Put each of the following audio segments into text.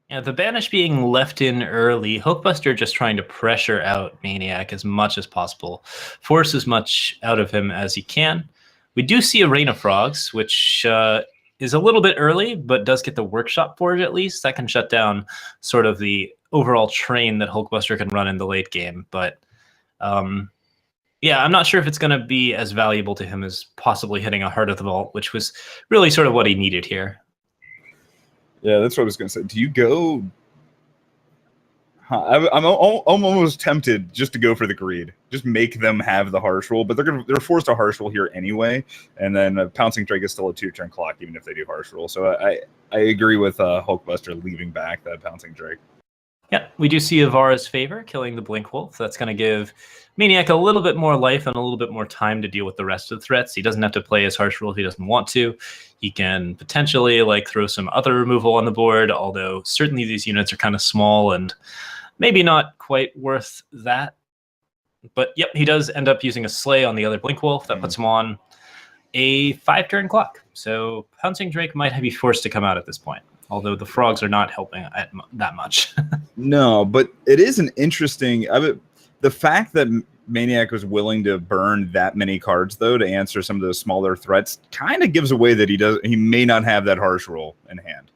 Yeah, the banish being left in early, Hulkbuster just trying to pressure out Maniac as much as possible, force as much out of him as he can. We do see a Rain of Frogs, which is a little bit early, but does get the Workshop Forge at least. That can shut down sort of the overall train that Hulkbuster can run in the late game. But yeah, I'm not sure if it's going to be as valuable to him as possibly hitting a Heart of the Vault, which was really sort of what he needed here. Yeah, that's what I was going to say. Do you go... I'm almost tempted just to go for the greed. Just make them have the harsh roll, but they're forced to harsh roll here anyway. And then Pouncing Drake is still a 2-turn clock, even if they do harsh roll. So I agree with Hulkbuster leaving back that Pouncing Drake. Yeah, we do see Avara's favor killing the Blink Wolf. That's going to give Maniac a little bit more life and a little bit more time to deal with the rest of the threats. He doesn't have to play his harsh roll if he doesn't want to. He can potentially throw some other removal on the board, although certainly these units are kind of small and maybe not quite worth that. But yep, he does end up using a Slay on the other Blink Wolf. That puts him on a 5-turn clock. So Pouncing Drake might be forced to come out at this point, although the frogs are not helping that much. No, but it is an interesting... the fact that Maniac was willing to burn that many cards, though, to answer some of those smaller threats, kind of gives away that he may not have that harsh roll in hand.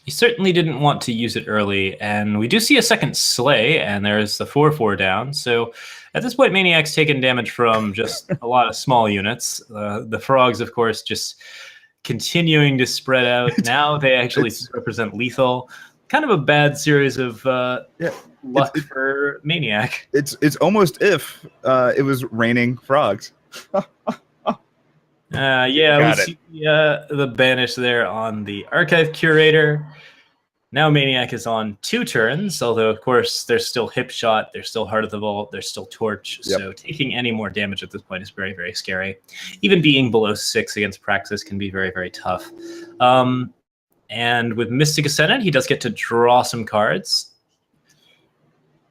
He certainly didn't want to use it early, and we do see a second Slay, and there's the 4/4 down. So at this point, Maniac's taken damage from just a lot of small units. The frogs, of course, just continuing to spread out. Now they actually represent lethal. Kind of a bad series of luck for Maniac. It's almost if it was raining frogs. Yeah, we see the banish there on the Archive Curator. Now Maniac is on 2 turns, although, of course, there's still Hip Shot, there's still Heart of the Vault, there's still Torch, so taking any more damage at this point is very, very scary. Even being below 6 against Praxis can be very, very tough. And with Mystic Ascendant, he does get to draw some cards.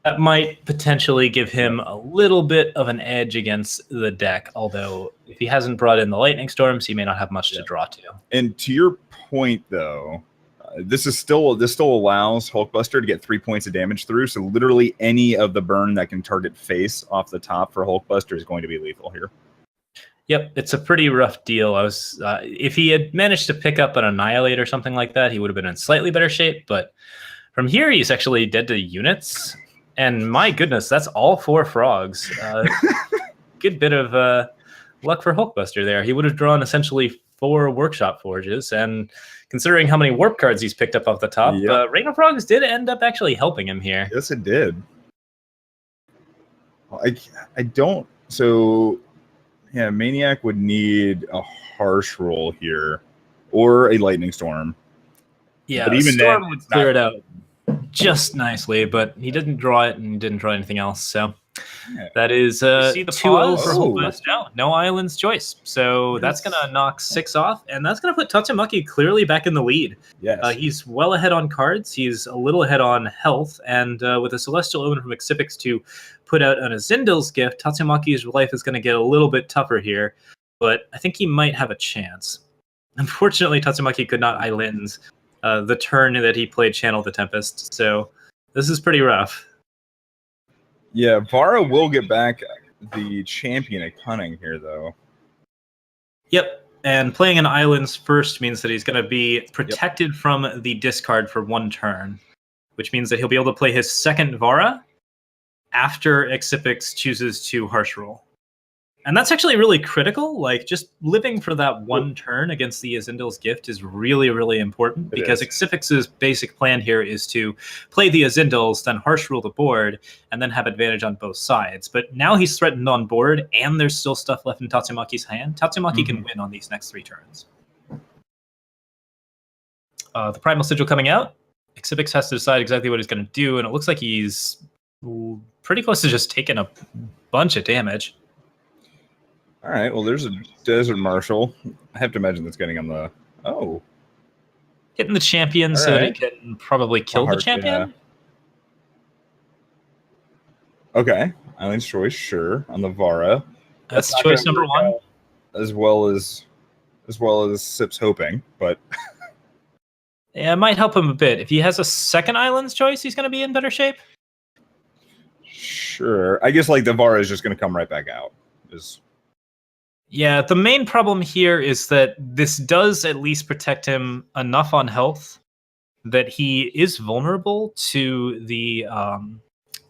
That might potentially give him a little bit of an edge against the deck, although if he hasn't brought in the Lightning Storms, he may not have much to draw to. And to your point, though, this still allows Hulkbuster to get 3 points of damage through, so literally any of the burn that can target face off the top for Hulkbuster is going to be lethal here. Yep, it's a pretty rough deal. If he had managed to pick up an Annihilate or something like that, he would have been in slightly better shape, but from here he's actually dead to units. And my goodness, that's all 4 frogs. Good bit of luck for Hulkbuster there. He would have drawn essentially 4 Workshop Forges, and considering how many Warp cards he's picked up off the top, Rain of Frogs did end up actually helping him here. Yes, it did. I don't... So, yeah, Maniac would need a harsh roll here, or a Lightning Storm. Yeah, but even Storm then, would clear it out just nicely, but he didn't draw it and didn't draw anything else, so that is 2-0 for Hulkbuster. No Island's Choice, so that's going to knock 6 off, and that's going to put Tatsumaki clearly back in the lead. Yes. He's well ahead on cards, he's a little ahead on health, and with a Celestial Omen from Xypix to put out an Azindel's Gift, Tatsumaki's life is going to get a little bit tougher here, but I think he might have a chance. Unfortunately, Tatsumaki could not Islands the turn that he played Channel the Tempest, so this is pretty rough. Yeah, Vara will get back the champion at Cunning here, though. Yep, and playing an Islands first means that he's going to be protected from the discard for 1 turn, which means that he'll be able to play his second Vara after Xypix chooses to Harsh Roll. And that's actually really critical. Just living for that 1 turn against the Azindel's Gift is really, really important, because Xypix's basic plan here is to play the Azindels, then harsh rule the board, and then have advantage on both sides. But now he's threatened on board, and there's still stuff left in Tatsumaki's hand. Tatsumaki can win on these next 3 turns. The Primal Sigil coming out. Xypix has to decide exactly what he's going to do, and it looks like he's pretty close to just taking a bunch of damage. All right, well, there's a Desert Marshal. I have to imagine that's getting on the... Oh. Hitting the champion so that he can probably kill the champion? Yeah. Okay. Island's Choice, sure. On the Vara. That's choice number 1. As well as Sip's hoping, but... Yeah, it might help him a bit. If he has a second Islands choice, he's going to be in better shape. Sure. I guess like the Vara is just going to come right back out. Yeah, the main problem here is that this does at least protect him enough on health that he is vulnerable to the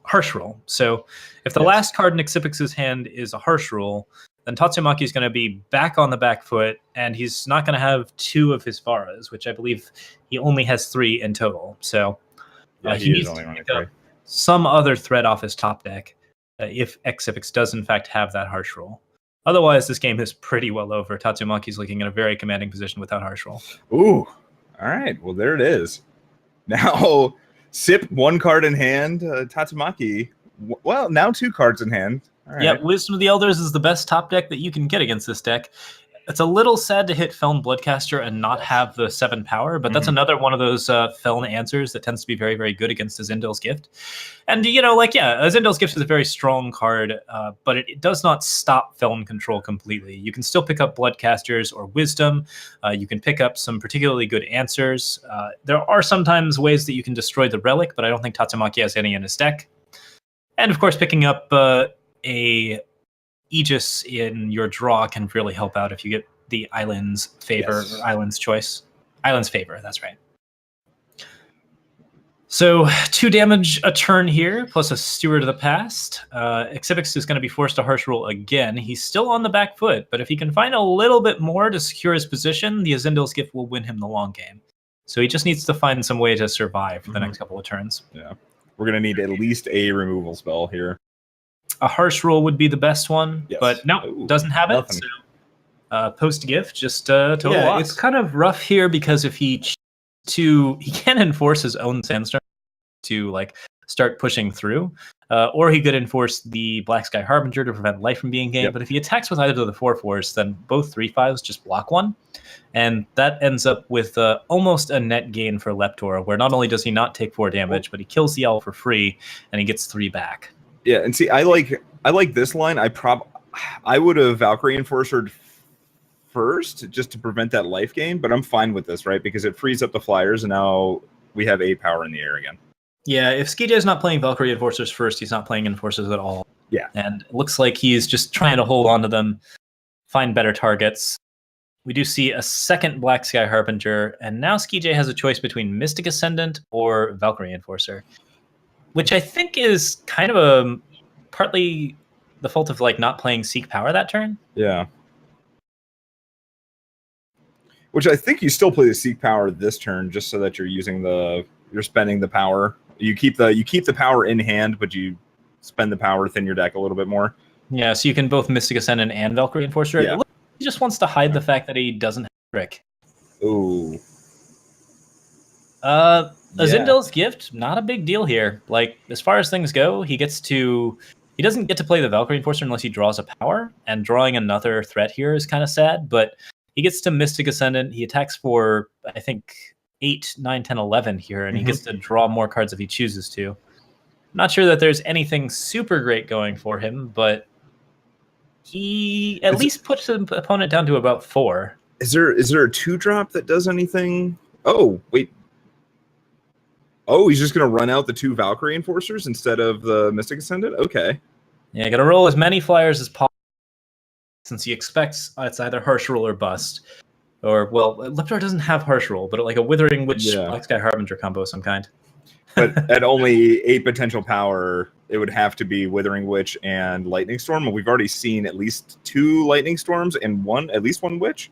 harsh roll. So if the last card in Xypix's hand is a harsh roll, then Tatsumaki is going to be back on the back foot, and he's not going to have 2 of his Varas, which I believe he only has 3 in total. So he needs to pick up some other threat off his top deck if Xypix does in fact have that harsh roll. Otherwise, this game is pretty well over. Tatsumaki's looking in a very commanding position without harsh roll. Ooh, all right. Well, there it is. Now, Sip 1 card in hand. Tatsumaki, well, now 2 cards in hand. All right. Yeah, Wisdom of the Elders is the best top deck that you can get against this deck. It's a little sad to hit Feln Bloodcaster and not have the 7 power, but that's another one of those Feln answers that tends to be very, very good against Azindel's Gift. And, Azindel's Gift is a very strong card, but it does not stop Feln control completely. You can still pick up Bloodcasters or Wisdom. You can pick up some particularly good answers. There are sometimes ways that you can destroy the Relic, but I don't think Tatsumaki has any in his deck. And, of course, picking up a Aegis in your draw can really help out if you get the Islands Favor or Islands Choice. Islands Favor, that's right. So 2 damage a turn here, plus a Steward of the Past. Xypix is going to be forced to harsh roll again. He's still on the back foot, but if he can find a little bit more to secure his position, the Azindel's Gift will win him the long game. So he just needs to find some way to survive for the next couple of turns. Yeah, we're going to need at least a removal spell here. A harsh roll would be the best one, but no, doesn't have it. So, post gift, just total loss. It's kind of rough here because if he can enforce his own Sandstorm to start pushing through, or he could enforce the Black Sky Harbinger to prevent life from being gained. But if he attacks with either of the 4/4s, then both 3/5s just block 1, and that ends up with almost a net gain for Leptor, where not only does he not take 4 damage, but he kills the owl for free, and he gets 3 back. Yeah, and see, I like this line. I would have Valkyrie Enforcered first just to prevent that life gain, but I'm fine with this, right? Because it frees up the flyers, and now we have 8 power in the air again. Yeah, if Skijay's not playing Valkyrie Enforcers first, he's not playing Enforcers at all. Yeah. And it looks like he's just trying to hold on to them, find better targets. We do see a second Black Sky Harbinger, and now Skijay has a choice between Mystic Ascendant or Valkyrie Enforcer, which I think is kind of partly the fault of not playing Seek Power that turn. Yeah. Which I think you still play the Seek Power this turn, just so that you're spending the power. You keep the power in hand, but you spend the power to thin your deck a little bit more. Yeah, so you can both Mystic Ascendant and Valkyrie Enforcer. Yeah. He just wants to hide the fact that he doesn't have Trick. Ooh. Azindel's Gift, not a big deal here. As far as things go, he doesn't get to play the Valkyrie Enforcer unless he draws a power, and drawing another threat here is kind of sad, but he gets to Mystic Ascendant. He attacks for, I think, 8, 9, 10, 11 here, and he gets to draw more cards if he chooses to. Not sure that there's anything super great going for him, but he at least puts the opponent down to about 4. Is there a 2-drop that does anything? Oh, wait. Oh, he's just going to run out the 2 Valkyrie Enforcers instead of the Mystic Ascendant? Okay. Yeah, got to roll as many flyers as possible, since he expects it's either Harsh Roll or Bust. Or, well, Leptar doesn't have Harsh Roll, but like a Withering Witch, Black Sky Harbinger combo of some kind. But at only 8 potential power, it would have to be Withering Witch and Lightning Storm. We've already seen at least 2 Lightning Storms and at least one Witch.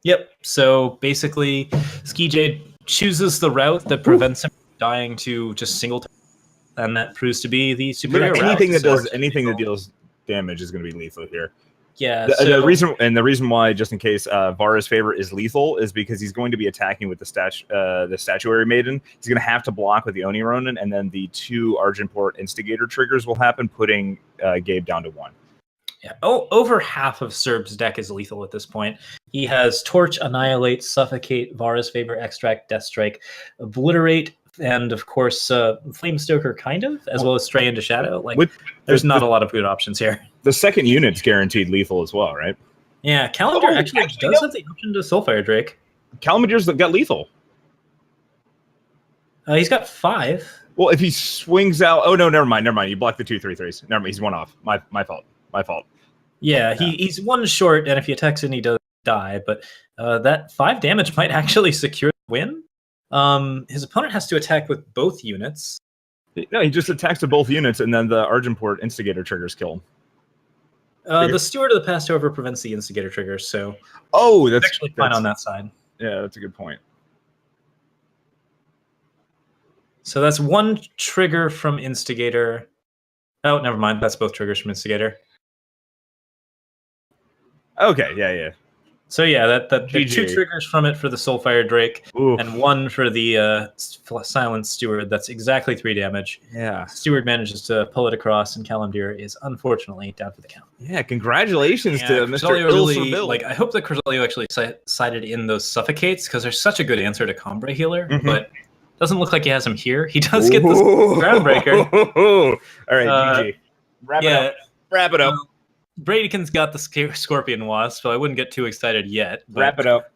Yep. So basically, Skijay chooses the route that prevents him from dying to just single, and that proves to be the superior route. Anything that deals damage is going to be lethal here. Yeah. The reason why, just in case, Vara's Favor is lethal is because he's going to be attacking with the Statuary Maiden. He's going to have to block with the Oni Ronin, and then the 2 Argentport Instigator triggers will happen, putting Gabe down to 1. Yeah. Oh, over half of Serb's deck is lethal at this point. He has Torch, Annihilate, Suffocate, Vara's Favor, Extract, Death Strike, Obliterate, and of course Flame Stoker, kind of, as well as Stray into Shadow. There's not a lot of good options here. The second unit's guaranteed lethal as well, right? Yeah, Calendar actually does have the option to Soulfire Drake. Calamander's got lethal. He's got 5. Well, if he swings out, oh no, never mind. You blocked the 2/3. Never mind. He's 1 off. My fault. Yeah, he's 1 short, and if he attacks in, he does die. But that 5 damage might actually secure the win. His opponent has to attack with both units. No, he just attacks with both units, and then the Argenport Instigator triggers kill. The Steward of the Past, however, prevents the Instigator trigger, so that's actually fine on that side. Yeah, that's a good point. So that's 1 trigger from Instigator. Oh, never mind. That's both triggers from Instigator. Okay, yeah. So yeah, that 2 triggers from it for the Soulfire Drake, and 1 for the Silent Steward. That's exactly 3 damage. Yeah. Steward manages to pull it across, and Kalimdir is unfortunately down for the count. Yeah, congratulations to Mr. Really, I hope that Cruzalio actually sided in those Suffocates, because they're such a good answer to Combray Healer, but doesn't look like he has him here. He does get this Groundbreaker. All right, GG. Wrap it up. Bradykin's got the Scorpion Wasp, so I wouldn't get too excited yet. Wrap it up.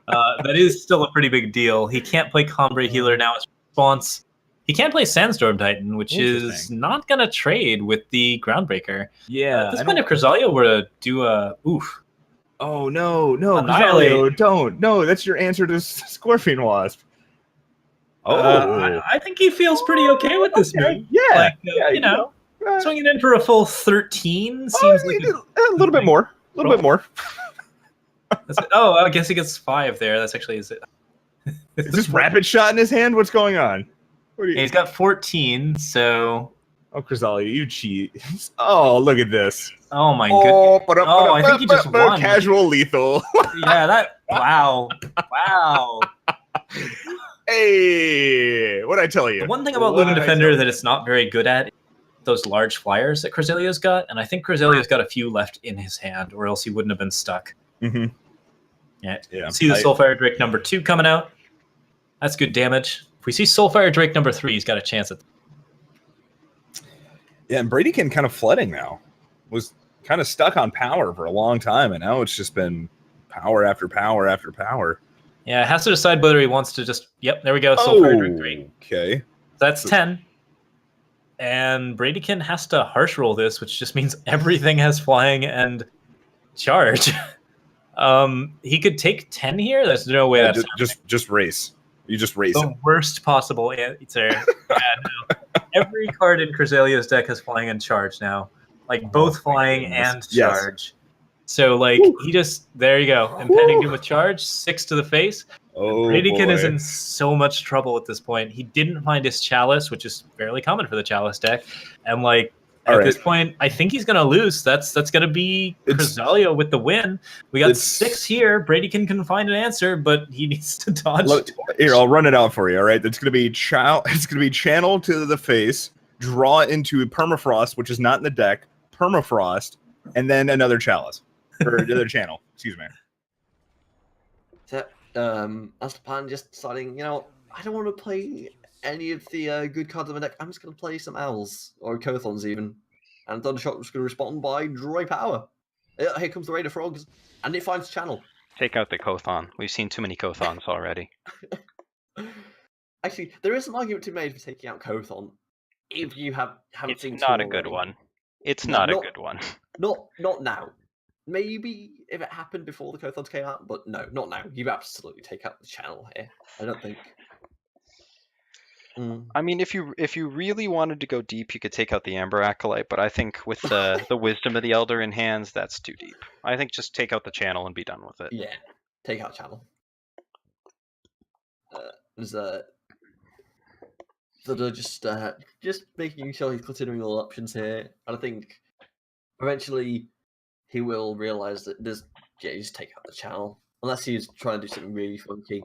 That is still a pretty big deal. He can't play Combray Healer now as response. He can play Sandstorm Titan, which is not going to trade with the Groundbreaker. Yeah. At this point, if Cruzalio were to do a... Oof. Oh, no, Cruzalio, don't. No, that's your answer to Scorpion Wasp. I think he feels pretty okay with this move. Yeah. You know. Swinging in for a full 13 seems like a little bit more. A little bit more. I guess he gets 5 there. That's actually is this rapid shot in his hand? What's going on? He's got 14, so... Oh, Cruzalio, you cheat. Oh, look at this. Oh, my goodness. Oh, I think he just won. Casual lethal. Yeah, that... Wow. Hey, what'd I tell you? The one thing about Lumen Defender that it's not very good at those large flyers that Cruzalio's got, and I think Cruzalio's got a few left in his hand, or else he wouldn't have been stuck. Yeah. See the Soulfire Drake number 2 coming out. That's good damage. If we see Soulfire Drake number 3, he's got a chance at. Yeah, and Bradykin kind of flooding now. Was kind of stuck on power for a long time, and now it's just been power after power after power. Yeah, has to decide whether he wants to just. Yep, there we go. Soulfire Drake 3. Okay. That's 10. And Bradykin has to harsh roll this, which just means everything has flying and charge. He could take 10 here. There's no way that's just race. You just race. The worst possible answer. Every card in Cruzalio's deck has flying and charge now, like both flying and charge. So he just there you go. Impending Doom with charge, 6 to the face. Bradykin is in so much trouble at this point. He didn't find his Chalice, which is fairly common for the Chalice deck, and at this point, I think he's gonna lose. That's gonna be Cruzalio with the win. We got 6 here. Bradykin can find an answer, but he needs to dodge. Here, I'll run it out for you. All right, it's gonna be channel to the face, draw into Permafrost, which is not in the deck. Permafrost, and then another Chalice or another channel. Excuse me. That's the plan. Just deciding, I don't want to play any of the good cards in my deck. I'm just going to play some Owls or Kothons even. And Thundershock is going to respond by Dry Power. Here comes the Raider Frogs, and it finds channel. Take out the Kothon. We've seen too many Kothons already. Actually, there is an argument to be made for taking out Kothon. If you haven't seen it's not a good one. It's not a good one. Not now. Maybe if it happened before the Kothons came out, but no, not now. You absolutely take out the channel here. I don't think. I mean, if you really wanted to go deep, you could take out the Amber Acolyte, but I think with the Wisdom of the Elder in hands, that's too deep. I think just take out the channel and be done with it. Yeah, take out channel. Just making sure he's considering all options here, and I think eventually he will realize that just take out the channel, unless he's trying to do something really funky.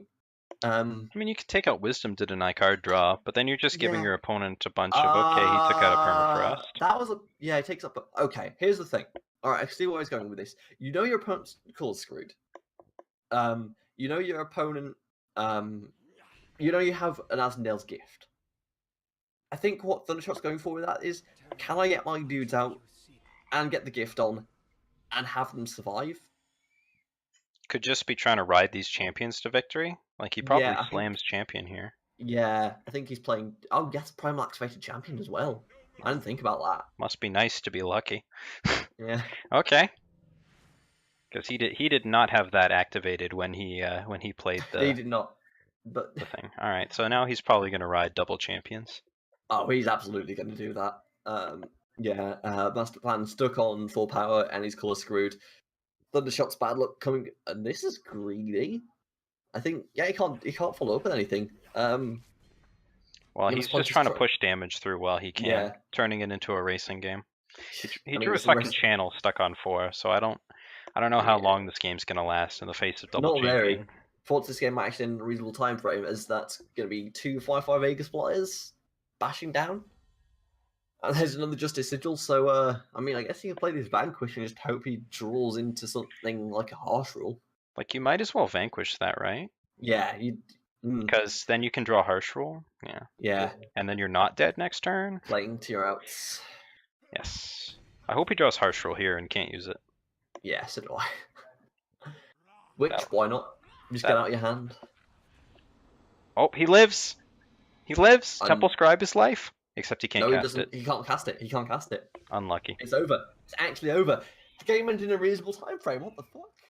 I mean, you could take out Wisdom to deny card draw, but then you're just giving your opponent a bunch of, okay, he took out a Permafrost. That was he takes up. Okay, here's the thing. All right, I see where he's going with this. You know your opponent's color screwed. You know your opponent. You know you have an Asmodale's Gift. I think what Thundershot's going for with that is, can I get my dudes out and get the gift on and have them survive? Could just be trying to ride these champions to victory. Like, he probably Yeah, I think- slams champion here. Yeah, I think he's playing. Oh, yes, Primal Activated Champion as well. I didn't think about that. Must be nice to be lucky. Yeah. Okay. Because he did not have that activated when he played He the did not. But thing. All right, so now he's probably going to ride double champions. oh, he's absolutely going to do that. Yeah, Master Plan stuck on full power and he's color screwed. Thundershot's bad luck coming, and this is greedy. I think yeah, he can't follow up with anything. Well, he he's must punch just his trying to truck. push damage through while he can, Yeah. turning it into a racing game. He I mean, drew a it's the second rest- channel stuck on 4, so I don't know how Yeah. long this game's gonna last in the face of double Not very. champion. Thought this game might actually in a reasonable time frame, as that's going to be 2 5/5 Aegis Flyers bashing down. And there's another Justice Sigil, so I mean, I guess he can play this Vanquish and just hope he draws into something like a Harsh Rule. Like, you might as well vanquish that, right? Yeah, Because then you can draw Harsh Rule. Yeah. yeah, And then you're not dead next turn. playing to your outs. Yes. I hope he draws Harsh Rule here and can't use it. Yeah, so do I. Which, That- why not? Just that- get out your hand. Oh, he lives! He lives! I'm- Temple Scribe his life! Except he can't No, he cast doesn't. it. He can't cast it. He can't cast it. Unlucky. It's over. It's actually over. The game ended in a reasonable time frame. What the fuck?